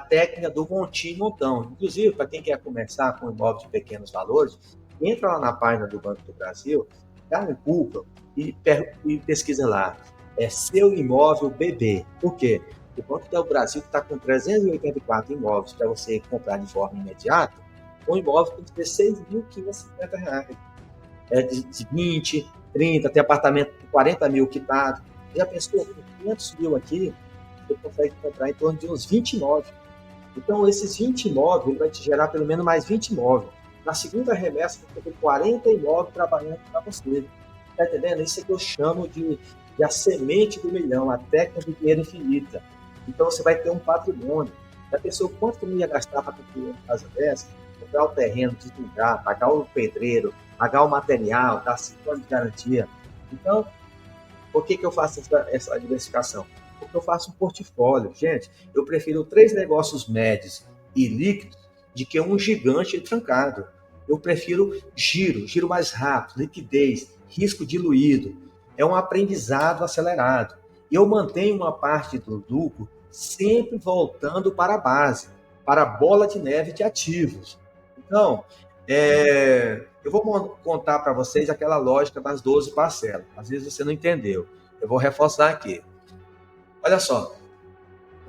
técnica do montinho e montão. Inclusive, para quem quer começar com imóveis de pequenos valores, entra lá na página do Banco do Brasil, dá um Google e pesquisa lá. É seu imóvel BB. Por quê? O Banco do Brasil está com 384 imóveis para você comprar de forma imediata, um imóvel com R$16.550. É de 20, 30, tem apartamento de 40 mil quitado. Já pensou, com 500 mil aqui, você consegue comprar em torno de uns 20 imóveis. Então, esses 20 imóveis, ele vai te gerar pelo menos mais 20 imóveis. Na segunda remessa, você tem 40 imóveis trabalhando para você. Está entendendo? Isso é que eu chamo de a semente do milhão, a técnica do dinheiro infinita. Então, você vai ter um patrimônio. Já pensou quanto que não ia gastar para construir uma casa dessa? Comprar o terreno, desligar, pagar o pedreiro, pagar o material, dar 5 anos de garantia. Então, por que eu faço essa diversificação? Porque eu faço um portfólio. Gente, eu prefiro 3 negócios médios e líquidos de que um gigante trancado. Eu prefiro giro mais rápido, liquidez, risco diluído. É um aprendizado acelerado. E eu mantenho uma parte do lucro sempre voltando para a base, para a bola de neve de ativos. Então, eu vou contar para vocês aquela lógica das 12 parcelas. Às vezes você não entendeu. Eu vou reforçar aqui. Olha só,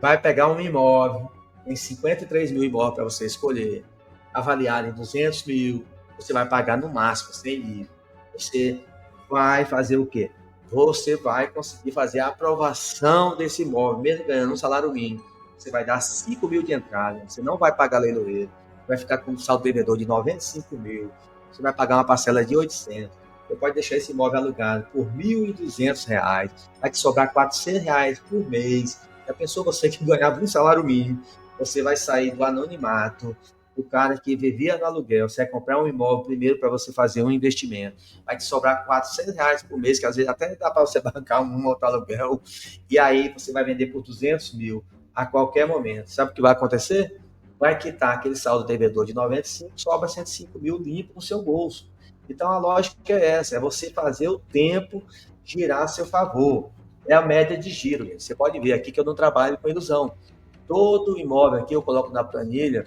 vai pegar um imóvel, tem 53 mil imóveis para você escolher, avaliado em 200 mil, você vai pagar no máximo 100 mil. Você vai fazer o quê? Você vai conseguir fazer a aprovação desse imóvel, mesmo ganhando um salário mínimo. Você vai dar 5 mil de entrada, você não vai pagar leiloeiro, vai ficar com um saldo devedor de 95 mil, você vai pagar uma parcela de 800. Você pode deixar esse imóvel alugado por R$1.200, vai te sobrar R$400 por mês. Já pensou você que ganhava um salário mínimo? Você vai sair do anonimato, o cara que vivia no aluguel, você vai comprar um imóvel primeiro para você fazer um investimento, vai te sobrar R$400 por mês, que às vezes até dá para você bancar um outro aluguel, e aí você vai vender por 200 mil a qualquer momento. Sabe o que vai acontecer? Vai quitar aquele saldo devedor de 95, sobra 105 mil limpo no seu bolso. Então a lógica é essa, é você fazer o tempo girar a seu favor. É a média de giro. Gente. Você pode ver aqui que eu não trabalho com ilusão. Todo imóvel aqui eu coloco na planilha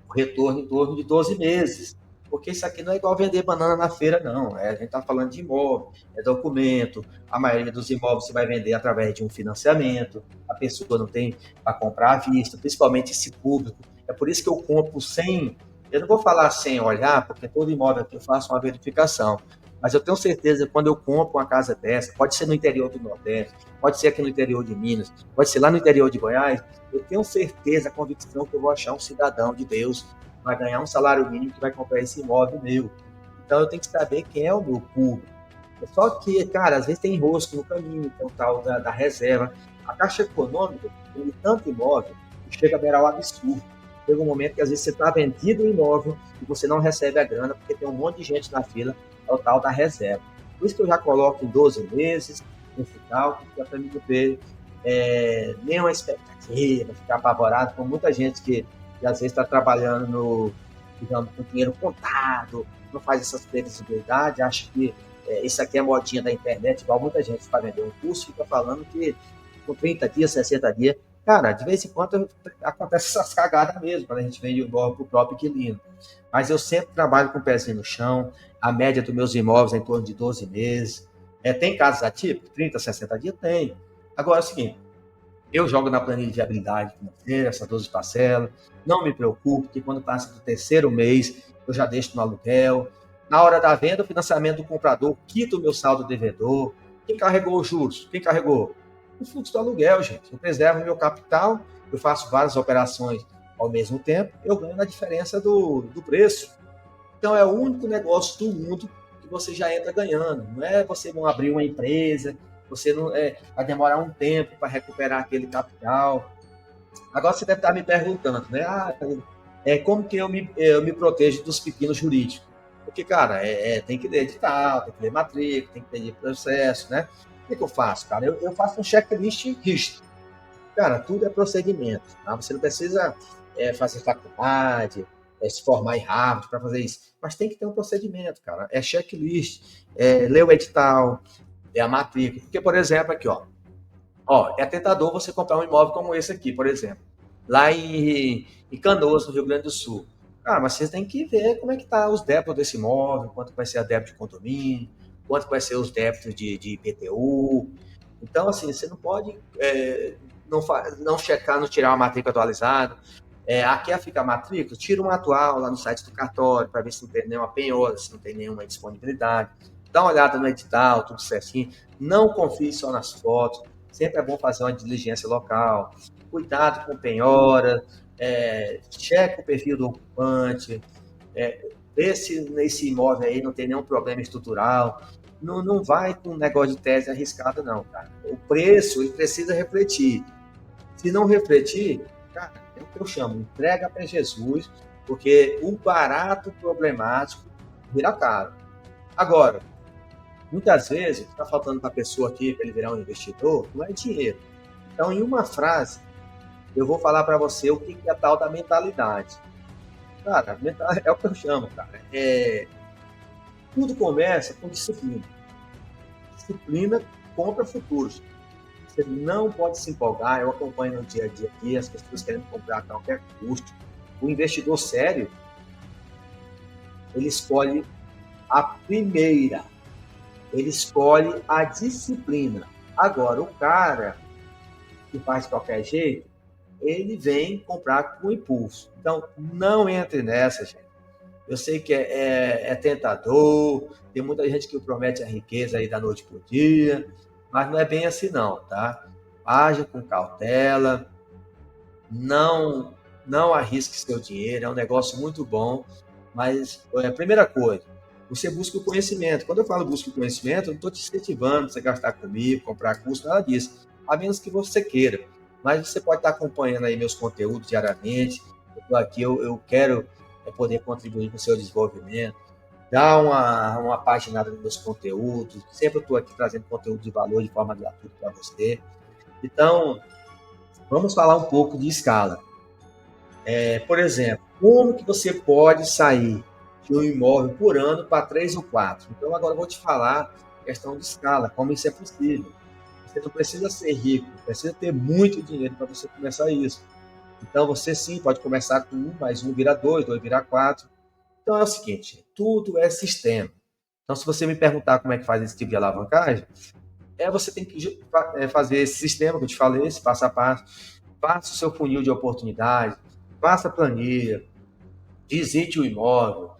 o retorno em torno de 12 meses. Porque isso aqui não é igual vender banana na feira, não. A gente está falando de imóvel, é documento. A maioria dos imóveis você vai vender através de um financiamento. A pessoa não tem para comprar à vista, principalmente esse público. É por isso que eu compro sem. Eu não vou falar sem olhar, porque todo imóvel aqui eu faço uma verificação. Mas eu tenho certeza que quando eu compro uma casa dessa, pode ser no interior do Nordeste, pode ser aqui no interior de Minas, pode ser lá no interior de Goiás, eu tenho certeza, a convicção que eu vou achar um cidadão de Deus, vai ganhar um salário mínimo que vai comprar esse imóvel meu. Então eu tenho que saber quem é o meu público. Só que, cara, às vezes tem enrosco no caminho, tem o tal da reserva. A Caixa Econômica tem tanto imóvel que chega a beirar o absurdo. Chega um momento que às vezes você está vendido o imóvel e você não recebe a grana porque tem um monte de gente na fila, é o tal da reserva. Por isso que eu já coloco em 12 meses, nesse cálculo, para mim não ter nenhuma expectativa, ficar apavorado, com muita gente que às vezes está trabalhando digamos, com dinheiro contado, não faz essas previsibilidades, acha que isso aqui é modinha da internet, igual muita gente para vender um curso, fica falando que com 30 dias, 60 dias, cara, de vez em quando acontece essas cagadas mesmo, quando a gente vende o imóvel para o próprio inquilino. Mas eu sempre trabalho com o pezinho no chão, a média dos meus imóveis é em torno de 12 meses. Tem casos atípicos, 30, 60 dias? Tem. Agora é o seguinte, eu jogo na planilha de viabilidade financeira, essas 12 parcelas, não me preocupo, que quando passa do terceiro mês, eu já deixo no aluguel. Na hora da venda, o financiamento do comprador, quita o meu saldo devedor. Quem carregou os juros? Quem carregou? O fluxo do aluguel, gente. Eu preservo o meu capital, eu faço várias operações Ao mesmo tempo, eu ganho na diferença do preço. Então, é o único negócio do mundo que você já entra ganhando. Não é você não abrir uma empresa, você não vai demorar um tempo para recuperar aquele capital. Agora você deve estar me perguntando, né? Como que eu me protejo dos pepinos jurídicos? Porque, cara, tem que ler edital, tem que ler matrícula, tem que ler processo, né? O que eu faço, cara? Eu faço um checklist rígido. Cara, tudo é procedimento. Tá? Você não precisa fazer faculdade, se formar em Harvard para fazer isso. Mas tem que ter um procedimento, cara. É checklist, ler o edital, é a matrícula. Porque, por exemplo, aqui, é tentador você comprar um imóvel como esse aqui, por exemplo. Lá em Canoas, no Rio Grande do Sul. Cara, mas você tem que ver como é que tá os débitos desse imóvel, quanto vai ser a débito de condomínio, quanto vai ser os débitos de IPTU. Então, assim, você não pode não checar, não tirar uma matrícula atualizada. Quer ficar matrícula? Tira uma atual lá no site do cartório para ver se não tem nenhuma penhora, se não tem nenhuma disponibilidade. Dá uma olhada no edital, tudo certinho. Não confie só nas fotos. Sempre é bom fazer uma diligência local. Cuidado com penhora. Checa o perfil do ocupante. Vê se nesse imóvel aí não tem nenhum problema estrutural. Não vai com um negócio de tese arriscada, não, cara. O preço, ele precisa refletir. Se não refletir, cara, é o que eu chamo, entrega para Jesus, porque o barato problemático vira caro. Agora, muitas vezes, o que está faltando para a pessoa aqui, para ele virar um investidor, não é dinheiro. Então, em uma frase, eu vou falar para você o que é a tal da mentalidade. Cara, é o que eu chamo, cara. Tudo começa com disciplina. Disciplina compra futuros. Você não pode se empolgar. Eu acompanho no dia a dia aqui as pessoas querendo comprar a qualquer custo. O investidor sério, ele escolhe a primeira, ele escolhe a disciplina. Agora, o cara que faz de qualquer jeito, ele vem comprar com impulso. Então, não entre nessa, gente. Eu sei que é tentador, tem muita gente que promete a riqueza aí da noite para o dia, mas não é bem assim não, tá? Haja com cautela, não arrisque seu dinheiro, é um negócio muito bom, mas a primeira coisa, você busca o conhecimento. Quando eu falo busca o conhecimento, eu não estou te incentivando para você gastar comigo, comprar curso, nada disso, a menos que você queira. Mas você pode estar acompanhando aí meus conteúdos diariamente, eu estou aqui, eu quero poder contribuir com o seu desenvolvimento, dar uma paginada nos meus conteúdos, sempre eu estou aqui trazendo conteúdo de valor de forma gratuita para você. Então, vamos falar um pouco de escala. Por exemplo, como que você pode sair de um imóvel por ano para 3 ou 4? Então, agora eu vou te falar questão de escala, como isso é possível. Você não precisa ser rico, precisa ter muito dinheiro para você começar isso. Então, você sim pode começar com 1, mais 1 vira 2, 2 vira 4. Então, é o seguinte, tudo é sistema. Então, se você me perguntar como é que faz esse tipo de alavancagem, você tem que fazer esse sistema que eu te falei, esse passo a passo. Faça o seu funil de oportunidade, faça a planilha, visite o imóvel,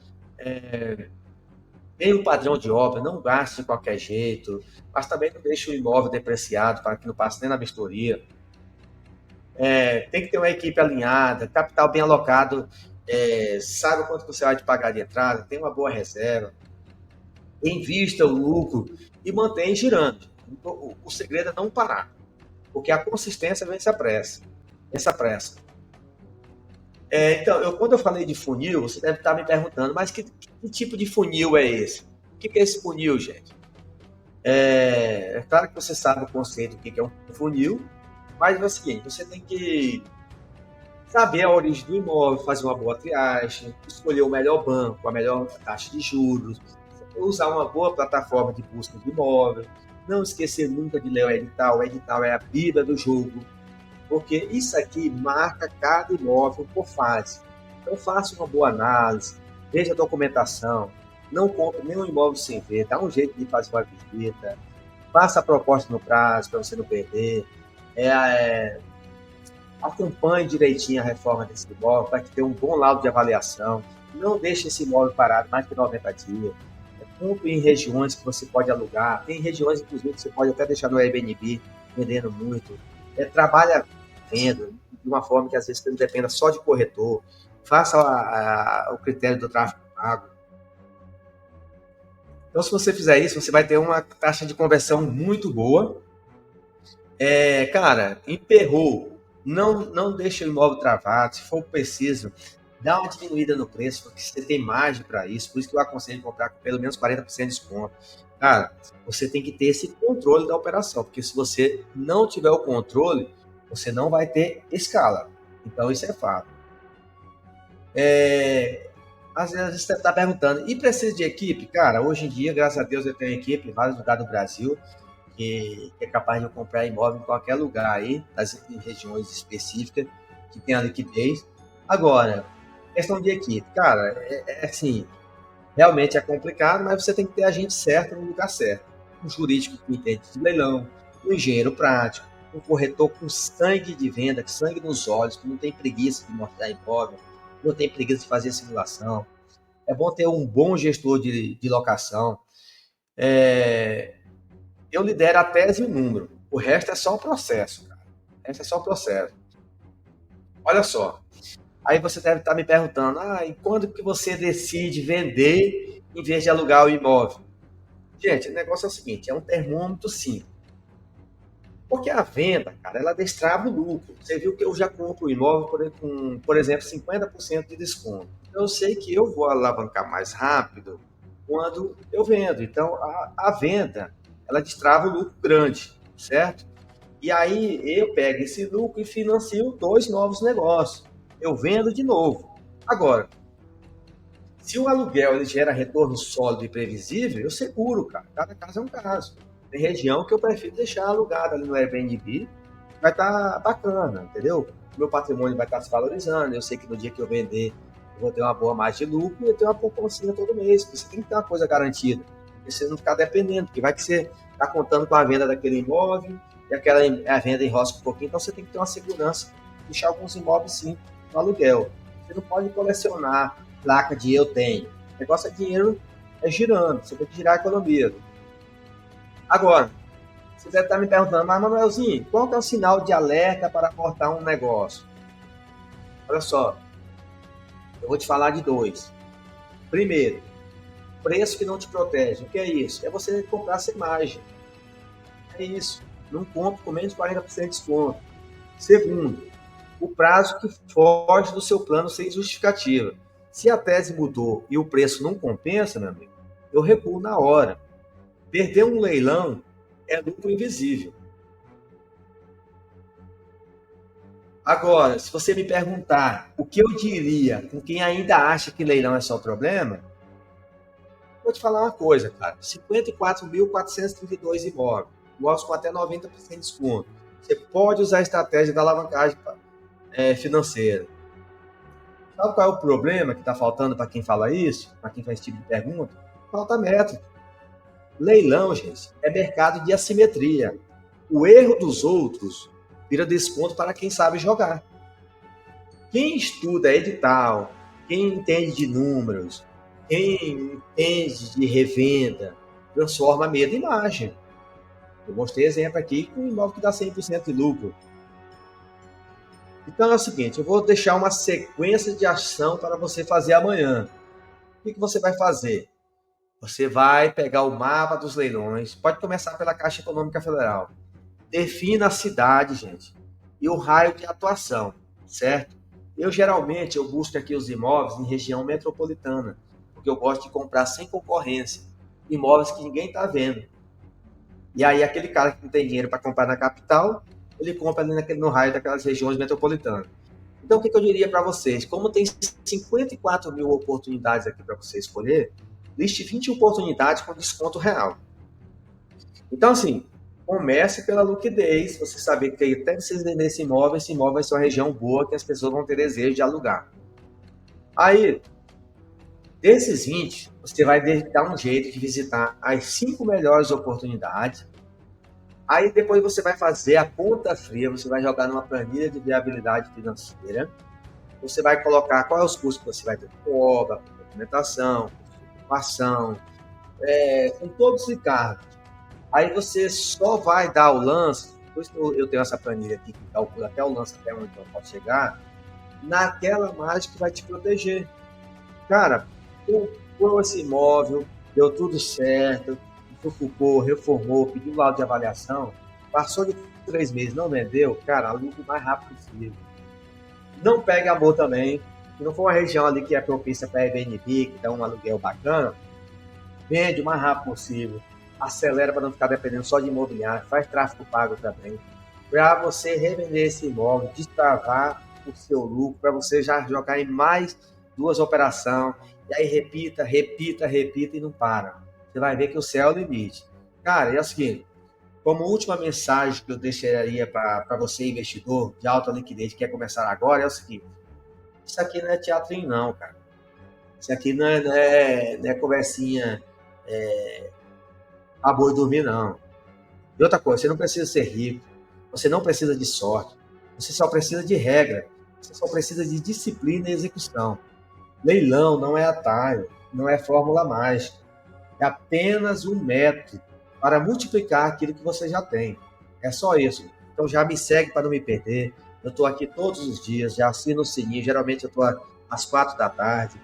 tenha um padrão de obra, não gaste de qualquer jeito, mas também não deixe o imóvel depreciado para que não passe nem na vistoria. Tem que ter uma equipe alinhada, capital bem alocado, saiba quanto você vai te pagar de entrada, tem uma boa reserva, invista o lucro e mantenha girando. O segredo é não parar, porque a consistência vence a pressa. Então, quando eu falei de funil, você deve estar me perguntando, mas que tipo de funil é esse? O que é esse funil, gente? É claro que você sabe o conceito do que é um funil, mas é o seguinte, você tem que saber a origem do imóvel, fazer uma boa triagem, escolher o melhor banco, a melhor taxa de juros, usar uma boa plataforma de busca de imóvel, não esquecer nunca de ler o edital. O edital é a bíblia do jogo, porque isso aqui marca cada imóvel por fase. Então, faça uma boa análise, veja a documentação, não compre nenhum imóvel sem ver, dá um jeito de fazer uma visita, faça a proposta no prazo para você não perder, acompanhe direitinho a reforma desse imóvel para que tenha um bom laudo de avaliação, não deixe esse imóvel parado mais de 90 dias, compre em regiões que você pode alugar, tem regiões, inclusive, que você pode até deixar no Airbnb, vendendo muito, trabalha venda, de uma forma que às vezes você não dependa só de corretor. Faça o critério do tráfego pago. Então, se você fizer isso, você vai ter uma taxa de conversão muito boa. Cara, emperrou. Não deixa o imóvel travado. Se for preciso, dá uma diminuída no preço, porque você tem margem para isso. Por isso que eu aconselho comprar com pelo menos 40% de desconto. Cara, você tem que ter esse controle da operação, porque se você não tiver o controle, você não vai ter escala. Então, isso é fato. Às vezes você está perguntando, e precisa de equipe? Cara, hoje em dia, graças a Deus, eu tenho equipe em vários lugares do Brasil que é capaz de eu comprar imóvel em qualquer lugar aí, em regiões específicas, que tenha liquidez. Agora, questão de equipe, cara, assim, realmente é complicado, mas você tem que ter a gente certo no lugar certo. Um jurídico que entende de leilão, um engenheiro prático, um corretor com sangue de venda, com sangue nos olhos, que não tem preguiça de mostrar imóvel, não tem preguiça de fazer simulação. É bom ter um bom gestor de locação. Eu lidero a tese e o número. O resto é só o processo, cara. O resto é só o processo. Olha só. Aí você deve estar me perguntando, e quando que você decide vender em vez de alugar o imóvel? Gente, o negócio é o seguinte, é um termômetro simples. Porque a venda, cara, ela destrava o lucro. Você viu que eu já compro o imóvel por exemplo, 50% de desconto. Então, eu sei que eu vou alavancar mais rápido quando eu vendo. Então, a venda, ela destrava o lucro grande, certo? E aí eu pego esse lucro e financio 2 novos negócios. Eu vendo de novo. Agora, se o aluguel ele gera retorno sólido e previsível, eu seguro, cara. Cada caso é um caso. Tem região que eu prefiro deixar alugada ali no Airbnb, vai estar bacana, entendeu? Meu patrimônio vai estar se valorizando, eu sei que no dia que eu vender, eu vou ter uma boa margem de lucro e eu tenho uma poupança todo mês, porque você tem que ter uma coisa garantida, porque você não ficar dependendo, porque vai que você está contando com a venda daquele imóvel e a venda enrosca um pouquinho, então você tem que ter uma segurança, deixar alguns imóveis sim no aluguel. Você não pode colecionar placa de eu tenho. O negócio é dinheiro girando, você tem que girar a economia. Agora, você deve estar me perguntando, mas Manuelzinho, qual que é o sinal de alerta para cortar um negócio? Olha só, eu vou te falar de 2. Primeiro, preço que não te protege. O que é isso? É você comprar sem margem. É isso. Não compre com menos de 40% de desconto. Segundo, o prazo que foge do seu plano sem justificativa. Se a tese mudou e o preço não compensa, meu amigo, eu recuo na hora. Perder um leilão é lucro invisível. Agora, se você me perguntar o que eu diria com quem ainda acha que leilão é só problema, vou te falar uma coisa, cara. 54.432 imóveis, imóveis com até 90% de desconto. Você pode usar a estratégia da alavancagem financeira. Sabe qual é o problema que está faltando para quem fala isso? Para quem faz esse tipo de pergunta? Falta método. Leilão, gente, é mercado de assimetria. O erro dos outros vira desconto para quem sabe jogar. Quem estuda edital, quem entende de números, quem entende de revenda, transforma medo em margem. Eu mostrei exemplo aqui com um imóvel que dá 100% de lucro. Então é o seguinte, eu vou deixar uma sequência de ação para você fazer amanhã. O que você vai fazer? Você vai pegar o mapa dos leilões, pode começar pela Caixa Econômica Federal. Defina a cidade, gente, e o raio de atuação, certo? Eu busco aqui os imóveis em região metropolitana, porque eu gosto de comprar sem concorrência, imóveis que ninguém está vendo. E aí aquele cara que não tem dinheiro para comprar na capital, ele compra ali no raio daquelas regiões metropolitanas. Então o que eu diria para vocês? Como tem 54 mil oportunidades aqui para você escolher, liste 20 oportunidades com desconto real. Então assim, comece pela liquidez, você saber que até vocês vender esse imóvel vai ser uma região boa que as pessoas vão ter desejo de alugar. Aí, desses 20, você vai dar um jeito de visitar as 5 melhores oportunidades. Aí depois você vai fazer a conta fria, você vai jogar numa planilha de viabilidade financeira. Você vai colocar quais os custos que você vai ter com obra, com documentação, com ocupação, com todos os encargos. Aí você só vai dar o lance por isso que eu tenho essa planilha aqui que calcula até o lance, até onde eu posso chegar, naquela margem que vai te proteger. Cara, comprou esse imóvel, deu tudo certo, focou, reformou, pediu laudo de avaliação, passou de 3 meses, não vendeu, cara, aluga o mais rápido possível. Não pegue amor também, se não for uma região ali que é propícia para Airbnb, que dá um aluguel bacana, vende o mais rápido possível, acelera para não ficar dependendo só de imobiliário, faz tráfego pago também, para você revender esse imóvel, destravar o seu lucro, para você já jogar em mais 2 operações, e aí repita, repita, repita e não para. Você vai ver que o céu é o limite. Cara, é o seguinte, como última mensagem que eu deixaria para você, investidor de alta liquidez que quer começar agora, é o seguinte, isso aqui não é teatrinho não, cara. Isso aqui não é conversinha a boi dormir, não. E outra coisa, você não precisa ser rico, você não precisa de sorte, você só precisa de regra, você só precisa de disciplina e execução. Leilão não é atalho, não é fórmula mágica, é apenas um método para multiplicar aquilo que você já tem. É só isso. Então já me segue para não me perder. Eu estou aqui todos os dias, já assino o sininho, geralmente eu estou às 4 da tarde.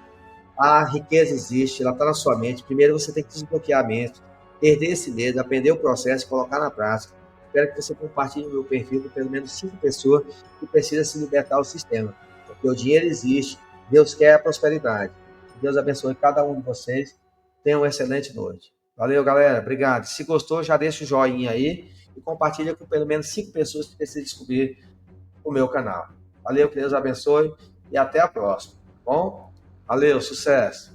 A riqueza existe, ela está na sua mente. Primeiro você tem que desbloquear a mente, perder esse medo, aprender o processo e colocar na prática. Espero que você compartilhe o meu perfil com pelo menos 5 pessoas que precisam se libertar do sistema. Porque o dinheiro existe, Deus quer a prosperidade. Deus abençoe cada um de vocês. Tenha uma excelente noite. Valeu, galera. Obrigado. Se gostou, já deixa o joinha aí e compartilha com pelo menos 5 pessoas que precisam descobrir o meu canal. Valeu, que Deus abençoe e até a próxima. Tá bom? Valeu, sucesso!